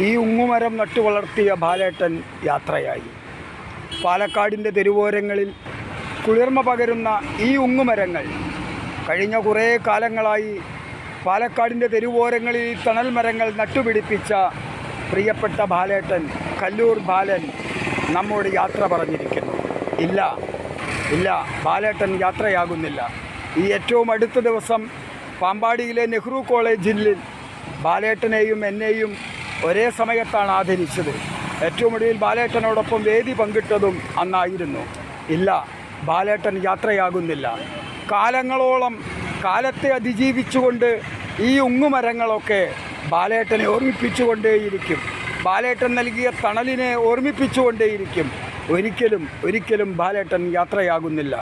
ഈ ഉങ്ങുമരം നട്ടുവളർത്തിയ ബാലേട്ടൻ യാത്രയായി. പാലക്കാടിൻ്റെ തെരുവോരങ്ങളിൽ കുളിർമ പകരുന്ന ഈ ഉങ്ങുമരങ്ങൾ കഴിഞ്ഞ കുറേ കാലങ്ങളായി പാലക്കാടിൻ്റെ തെരുവോരങ്ങളിൽ തണൽ മരങ്ങൾ നട്ടുപിടിപ്പിച്ച പ്രിയപ്പെട്ട ബാലേട്ടൻ കല്ലൂർ ബാലൻ നമ്മോട് യാത്ര പറഞ്ഞിരിക്കുന്നു. ഇല്ല, ബാലേട്ടൻ യാത്രയാകുന്നില്ല. ഈ ഏറ്റവും അടുത്ത ദിവസം പാമ്പാടിയിലെ നെഹ്റു കോളേജിൽ ബാലേട്ടനെയും എന്നെയും ഒരേ സമയത്താണ് ആദരിച്ചത്. ഏറ്റവും ഒടുവിൽ ബാലേട്ടനോടൊപ്പം വേദി പങ്കിട്ടതും അന്നായിരുന്നു. ഇല്ല, ബാലേട്ടൻ യാത്രയാകുന്നില്ല. കാലങ്ങളോളം കാലത്തെ അതിജീവിച്ചുകൊണ്ട് ഈ ഉങ്ങുമരങ്ങളൊക്കെ ബാലേട്ടനെ ഓർമ്മിപ്പിച്ചുകൊണ്ടേയിരിക്കും. ബാലേട്ടൻ നൽകിയ തണലിനെ ഓർമ്മിപ്പിച്ചുകൊണ്ടേയിരിക്കും. ഒരിക്കലും ബാലേട്ടൻ യാത്രയാകുന്നില്ല.